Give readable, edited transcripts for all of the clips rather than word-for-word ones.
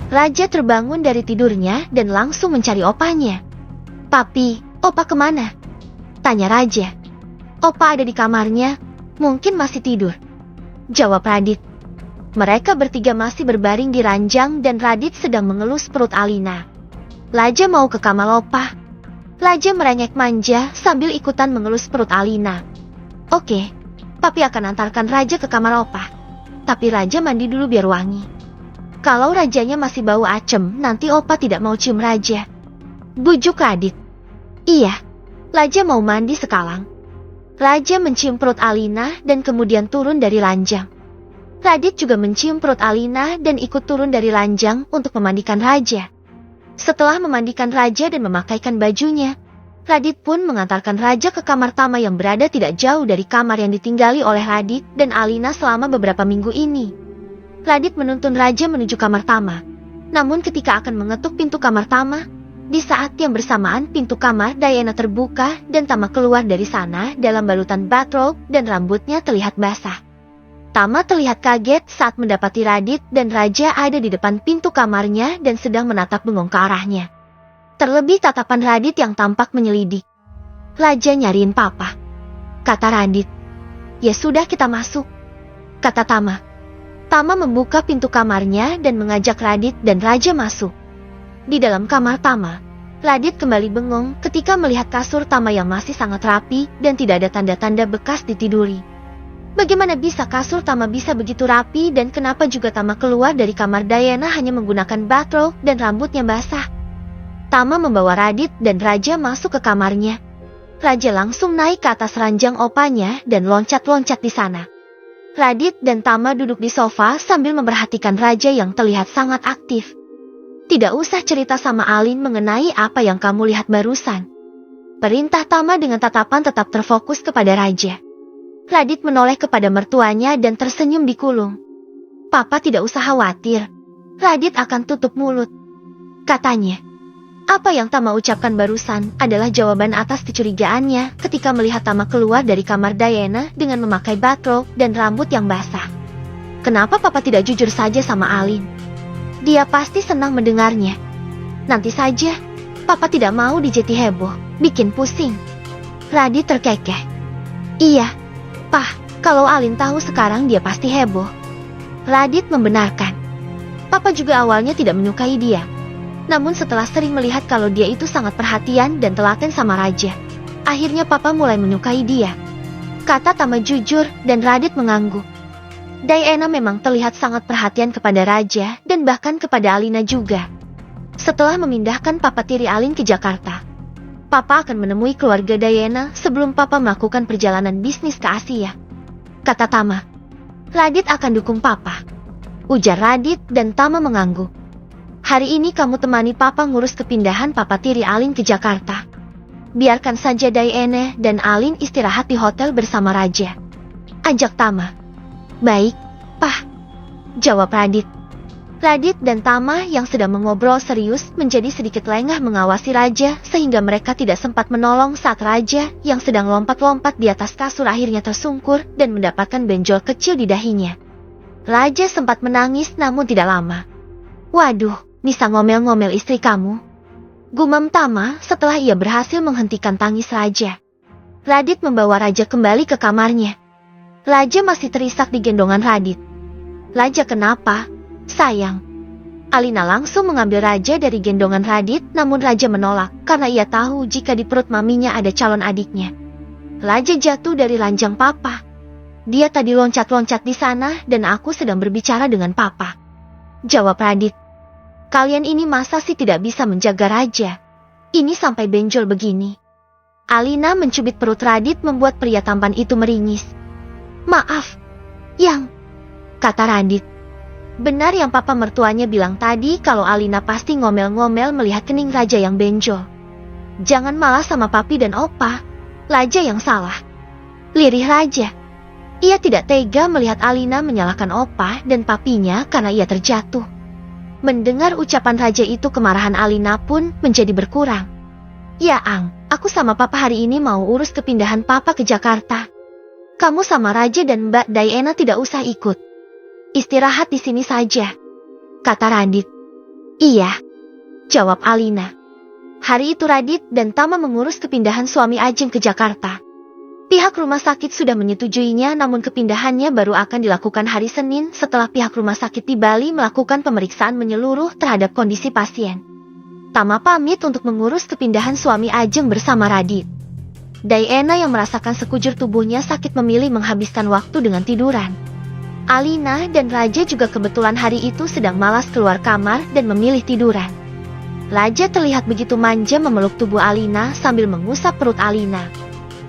Raja terbangun dari tidurnya dan langsung mencari opanya. "Papi, opa kemana?" tanya Raja. "Opa ada di kamarnya, mungkin masih tidur," jawab Radit. Mereka bertiga masih berbaring di ranjang dan Radit sedang mengelus perut Alina. "Raja mau ke kamar opa." Raja merengek manja sambil ikutan mengelus perut Alina. "Oke, papi akan antarkan Raja ke kamar opa. Tapi Raja mandi dulu biar wangi. Kalau Rajanya masih bau acem, nanti opa tidak mau cium Raja," bujuk Radit. "Iya, Raja mau mandi sekarang." Raja mencium perut Alina dan kemudian turun dari ranjang. Radit juga mencium perut Alina dan ikut turun dari ranjang untuk memandikan Raja. Setelah memandikan Raja dan memakaikan bajunya, Radit pun mengantarkan Raja ke kamar Tama yang berada tidak jauh dari kamar yang ditinggali oleh Radit dan Alina selama beberapa minggu ini. Radit menuntun Raja menuju kamar Tama. Namun ketika akan mengetuk pintu kamar Tama, di saat yang bersamaan pintu kamar Diana terbuka dan Tama keluar dari sana dalam balutan bathrobe dan rambutnya terlihat basah. Tama terlihat kaget saat mendapati Radit dan Raja ada di depan pintu kamarnya dan sedang menatap bengong ke arahnya. Terlebih tatapan Radit yang tampak menyelidik. "Raja nyariin papa," kata Radit. "Ya sudah, kita masuk," kata Tama. Tama membuka pintu kamarnya dan mengajak Radit dan Raja masuk. Di dalam kamar Tama, Radit kembali bengong ketika melihat kasur Tama yang masih sangat rapi dan tidak ada tanda-tanda bekas ditiduri. Bagaimana bisa kasur Tama bisa begitu rapi dan kenapa juga Tama keluar dari kamar Diana hanya menggunakan bathrobe dan rambutnya basah? Tama membawa Radit dan Raja masuk ke kamarnya. Raja langsung naik ke atas ranjang opanya dan loncat-loncat di sana. Radit dan Tama duduk di sofa sambil memperhatikan Raja yang terlihat sangat aktif. "Tidak usah cerita sama Alin mengenai apa yang kamu lihat barusan," perintah Tama dengan tatapan tetap terfokus kepada Raja. Radit menoleh kepada mertuanya dan tersenyum di kulung. "Papa tidak usah khawatir. Radit akan tutup mulut," katanya. Apa yang Tama ucapkan barusan adalah jawaban atas kecurigaannya ketika melihat Tama keluar dari kamar Diana dengan memakai bathrobe dan rambut yang basah. Kenapa Papa tidak jujur saja sama Alin? Dia pasti senang mendengarnya. Nanti saja, Papa tidak mau dijeti heboh, bikin pusing. Radit terkekeh. "Iya, Pah, kalau Alin tahu sekarang dia pasti heboh." Radit membenarkan. Papa juga awalnya tidak menyukai dia. Namun setelah sering melihat kalau dia itu sangat perhatian dan telaten sama Raja, akhirnya Papa mulai menyukai dia, kata Tama jujur dan Radit mengangguk. Diana memang terlihat sangat perhatian kepada Raja dan bahkan kepada Alina juga. Setelah memindahkan Papa tiri Alin ke Jakarta, Papa akan menemui keluarga Diana sebelum Papa melakukan perjalanan bisnis ke Asia, kata Tama. Radit akan dukung Papa, ujar Radit dan Tama mengangguk. Hari ini kamu temani Papa ngurus kepindahan Papa tiri Alin ke Jakarta. Biarkan saja Diana dan Alin istirahat di hotel bersama Raja, ajak Tama. Baik, Pah, jawab Radit. Radit dan Tama yang sedang mengobrol serius menjadi sedikit lengah mengawasi Raja sehingga mereka tidak sempat menolong saat Raja yang sedang lompat-lompat di atas kasur akhirnya tersungkur dan mendapatkan benjol kecil di dahinya. Raja sempat menangis namun tidak lama. Waduh, bisa ngomel-ngomel istri kamu, gumam Tama setelah ia berhasil menghentikan tangis Raja. Radit membawa Raja kembali ke kamarnya. Raja masih terisak di gendongan Radit. Raja, kenapa, sayang? Alina langsung mengambil Raja dari gendongan Radit, namun Raja menolak karena ia tahu jika di perut maminya ada calon adiknya. Raja jatuh dari ranjang Papa. Dia tadi loncat-loncat di sana dan aku sedang berbicara dengan Papa, jawab Radit. Kalian ini masa sih tidak bisa menjaga Raja? Ini sampai benjol begini. Alina mencubit perut Radit membuat pria tampan itu meringis. Maaf, Yang, kata Radit. Benar yang Papa mertuanya bilang tadi kalau Alina pasti ngomel-ngomel melihat kening Raja yang benjol. Jangan malah sama Papi dan Opa. Raja yang salah, lirih Raja. Ia tidak tega melihat Alina menyalahkan Opa dan Papinya karena ia terjatuh. Mendengar ucapan Raja itu, kemarahan Alina pun menjadi berkurang. Ya Ang, aku sama Papa hari ini mau urus kepindahan Papa ke Jakarta. Kamu sama Raja dan Mbak Diana tidak usah ikut. Istirahat di sini saja, kata Radit. Iya, jawab Alina. Hari itu Radit dan Tama mengurus kepindahan suami Ajeng ke Jakarta. Pihak rumah sakit sudah menyetujuinya, namun kepindahannya baru akan dilakukan hari Senin setelah pihak rumah sakit di Bali melakukan pemeriksaan menyeluruh terhadap kondisi pasien. Tama pamit untuk mengurus kepindahan suami Ajeng bersama Radit. Diana yang merasakan sekujur tubuhnya sakit memilih menghabiskan waktu dengan tiduran. Alina dan Raja juga kebetulan hari itu sedang malas keluar kamar dan memilih tiduran. Raja terlihat begitu manja memeluk tubuh Alina sambil mengusap perut Alina.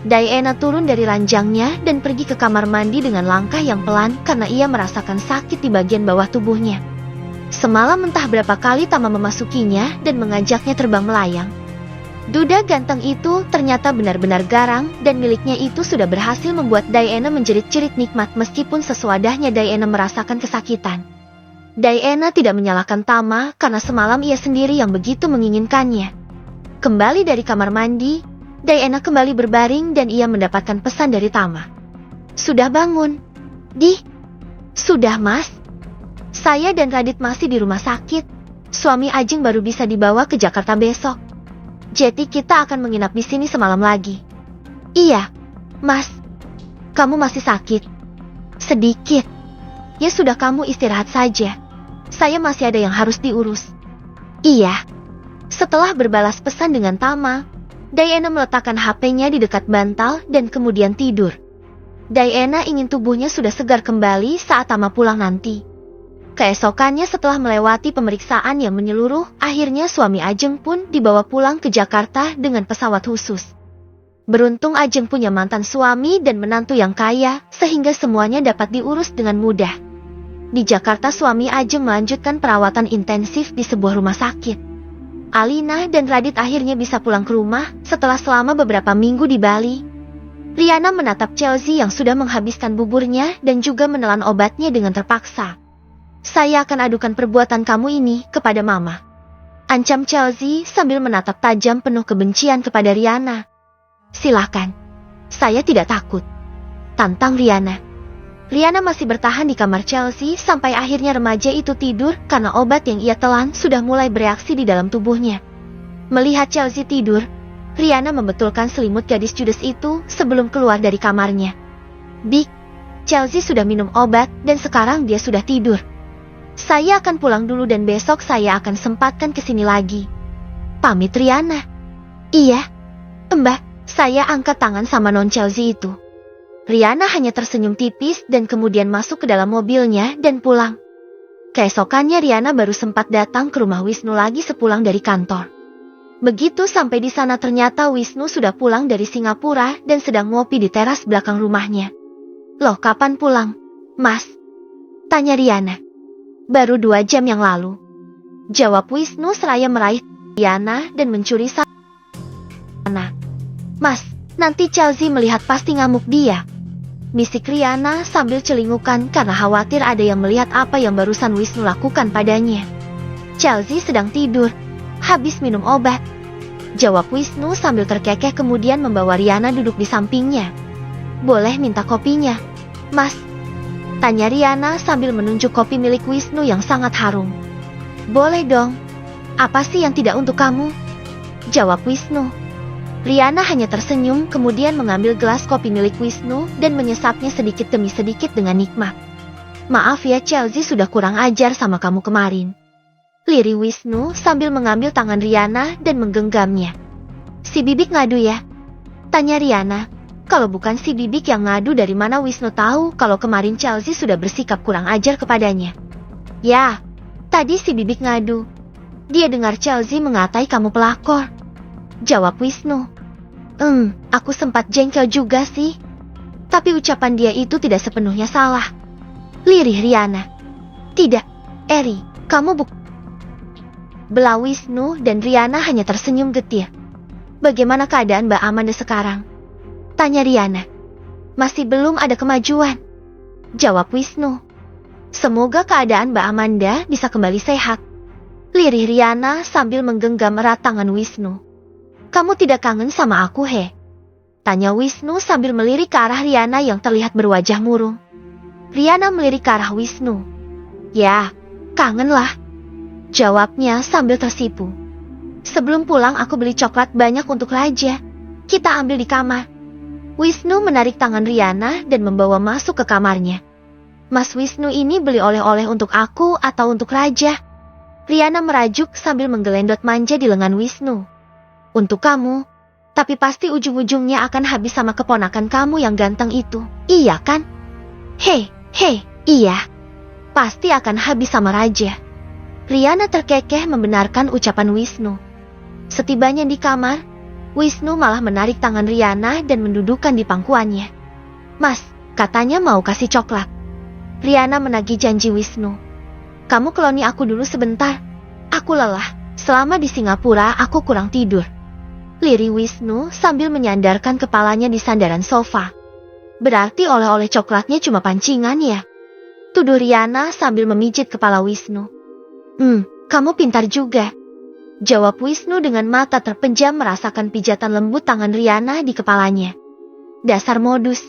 Diana turun dari ranjangnya dan pergi ke kamar mandi dengan langkah yang pelan karena ia merasakan sakit di bagian bawah tubuhnya. Semalam entah berapa kali Tama memasukinya dan mengajaknya terbang melayang. Duda ganteng itu ternyata benar-benar garang dan miliknya itu sudah berhasil membuat Diana menjerit-jerit nikmat meskipun sesuadahnya Diana merasakan kesakitan. Diana tidak menyalahkan Tama karena semalam ia sendiri yang begitu menginginkannya. Kembali dari kamar mandi, Diana kembali berbaring dan ia mendapatkan pesan dari Tama. Sudah bangun? Sudah mas. Saya dan Radit masih di rumah sakit. Suami Ajeng baru bisa dibawa ke Jakarta besok. Jadi kita akan menginap di sini semalam lagi. Iya, mas. Kamu masih sakit? Sedikit. Ya sudah, kamu istirahat saja. Saya masih ada yang harus diurus. Iya. Setelah berbalas pesan dengan Tama, Diana meletakkan HP-nya di dekat bantal dan kemudian tidur. Diana ingin tubuhnya sudah segar kembali saat Tama pulang nanti. Keesokannya setelah melewati pemeriksaan yang menyeluruh, akhirnya suami Ajeng pun dibawa pulang ke Jakarta dengan pesawat khusus. Beruntung Ajeng punya mantan suami dan menantu yang kaya, sehingga semuanya dapat diurus dengan mudah. Di Jakarta suami Ajeng melanjutkan perawatan intensif di sebuah rumah sakit. Alina dan Radit akhirnya bisa pulang ke rumah setelah selama beberapa minggu di Bali. Riana menatap Chelsea yang sudah menghabiskan buburnya dan juga menelan obatnya dengan terpaksa. Saya akan adukan perbuatan kamu ini kepada mama, ancam Chelsea sambil menatap tajam penuh kebencian kepada Riana. Silakan, saya tidak takut, tantang Riana. Riana masih bertahan di kamar Chelsea sampai akhirnya remaja itu tidur karena obat yang ia telan sudah mulai bereaksi di dalam tubuhnya. Melihat Chelsea tidur, Riana membetulkan selimut gadis judes itu sebelum keluar dari kamarnya. Big, Chelsea sudah minum obat dan sekarang dia sudah tidur. Saya akan pulang dulu dan besok saya akan sempatkan kesini lagi. Pamit Riana. Iya, Mbak, saya angkat tangan sama non Chelsea itu. Riana hanya tersenyum tipis dan kemudian masuk ke dalam mobilnya dan pulang. Keesokannya Riana baru sempat datang ke rumah Wisnu lagi sepulang dari kantor. Begitu sampai di sana ternyata Wisnu sudah pulang dari Singapura dan sedang ngopi di teras belakang rumahnya. Loh, kapan pulang, Mas? Tanya Riana. Baru 2 jam yang lalu, jawab Wisnu seraya meraih Riana dan mencuri sana. Mas, nanti Chelsea melihat pasti ngamuk dia, bisik Riana sambil celingukan karena khawatir ada yang melihat apa yang barusan Wisnu lakukan padanya. Chelsea sedang tidur, habis minum obat, jawab Wisnu sambil terkekeh kemudian membawa Riana duduk di sampingnya. Boleh minta kopinya, Mas? Tanya Riana sambil menunjuk kopi milik Wisnu yang sangat harum. Boleh dong. Apa sih yang tidak untuk kamu? Jawab Wisnu. Riana hanya tersenyum kemudian mengambil gelas kopi milik Wisnu dan menyesapnya sedikit demi sedikit dengan nikmat. Maaf ya Chelsea sudah kurang ajar sama kamu kemarin, lirih Wisnu sambil mengambil tangan Riana dan menggenggamnya. Si Bibik ngadu ya? Tanya Riana. Kalau bukan si Bibik yang ngadu, dari mana Wisnu tahu kalau kemarin Chelsea sudah bersikap kurang ajar kepadanya? Ya, tadi si Bibik ngadu. Dia dengar Chelsea mengatai kamu pelakor, jawab Wisnu. Aku sempat jengkel juga sih. Tapi ucapan dia itu tidak sepenuhnya salah, lirih Riana. Tidak, Eri, kamu belah Wisnu dan Riana hanya tersenyum getir. Bagaimana keadaan Mbak Amanda sekarang? Tanya Riana. Masih belum ada kemajuan, jawab Wisnu. Semoga keadaan Mbak Amanda bisa kembali sehat, lirih Riana sambil menggenggam erat tangan Wisnu. Kamu tidak kangen sama aku he? Tanya Wisnu sambil melirik ke arah Riana yang terlihat berwajah murung. Riana melirik ke arah Wisnu. Ya, kangen lah. Jawabnya sambil tersipu. Sebelum pulang aku beli coklat banyak untuk Raja. Kita ambil di kamar. Wisnu menarik tangan Riana dan membawa masuk ke kamarnya. Mas Wisnu ini beli oleh-oleh untuk aku atau untuk Raja? Riana merajuk sambil menggelendot manja di lengan Wisnu. Untuk kamu. Tapi pasti ujung-ujungnya akan habis sama keponakan kamu yang ganteng itu. Iya kan? Hei, iya. Pasti akan habis sama Raja. Riana terkekeh membenarkan ucapan Wisnu. Setibanya di kamar, Wisnu malah menarik tangan Riana dan mendudukkan di pangkuannya. Mas, katanya mau kasih coklat. Riana menagih janji Wisnu. Kamu keloni aku dulu sebentar. Aku lelah. Selama di Singapura aku kurang tidur. Lirih Wisnu sambil menyandarkan kepalanya di sandaran sofa. Berarti oleh-oleh coklatnya cuma pancingan ya? Tuduh Riana sambil memijit kepala Wisnu. Kamu pintar juga. Jawab Wisnu dengan mata terpejam merasakan pijatan lembut tangan Riana di kepalanya. Dasar modus.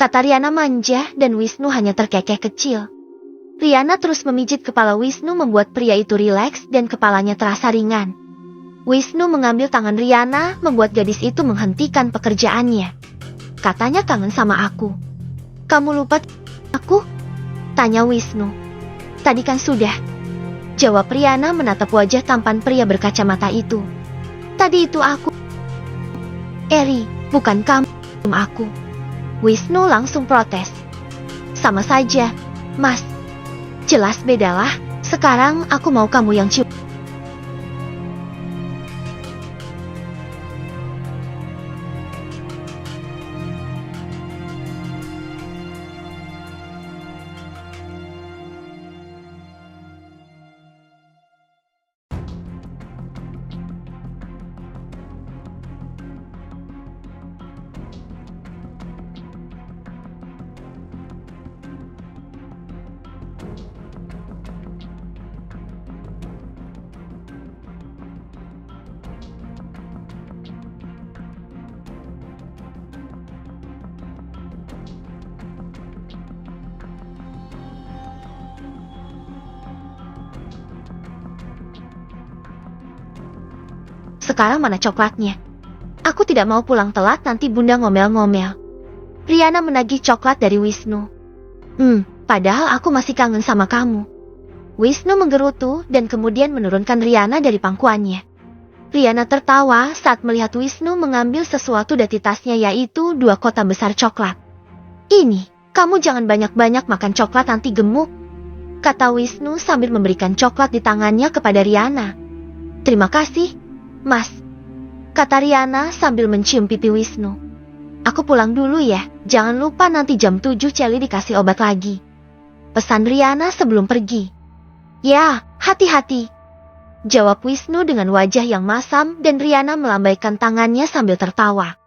Kata Riana manja dan Wisnu hanya terkekeh kecil. Riana terus memijit kepala Wisnu membuat pria itu rileks dan kepalanya terasa ringan. Wisnu mengambil tangan Riana membuat gadis itu menghentikan pekerjaannya. Katanya kangen sama aku. Kamu lupa aku? Tanya Wisnu. Tadi kan sudah. Jawab Riana menatap wajah tampan pria berkacamata itu. Tadi itu aku. Eri, bukan kamu, aku. Wisnu langsung protes. Sama saja, Mas. Jelas bedalah, sekarang aku mau kamu yang cium. Sekarang mana coklatnya? Aku tidak mau pulang telat nanti bunda ngomel-ngomel. Riana menagih coklat dari Wisnu. Padahal aku masih kangen sama kamu. Wisnu menggerutu dan kemudian menurunkan Riana dari pangkuannya. Riana tertawa saat melihat Wisnu mengambil sesuatu dari tasnya yaitu 2 kotak besar coklat. Ini, kamu jangan banyak-banyak makan coklat nanti gemuk. Kata Wisnu sambil memberikan coklat di tangannya kepada Riana. Terima kasih, Mas. Kata Riana sambil mencium pipi Wisnu. Aku pulang dulu ya, jangan lupa nanti jam 7 Celi dikasih obat lagi. Pesan Riana sebelum pergi. Ya, hati-hati. Jawab Wisnu dengan wajah yang masam dan Riana melambaikan tangannya sambil tertawa.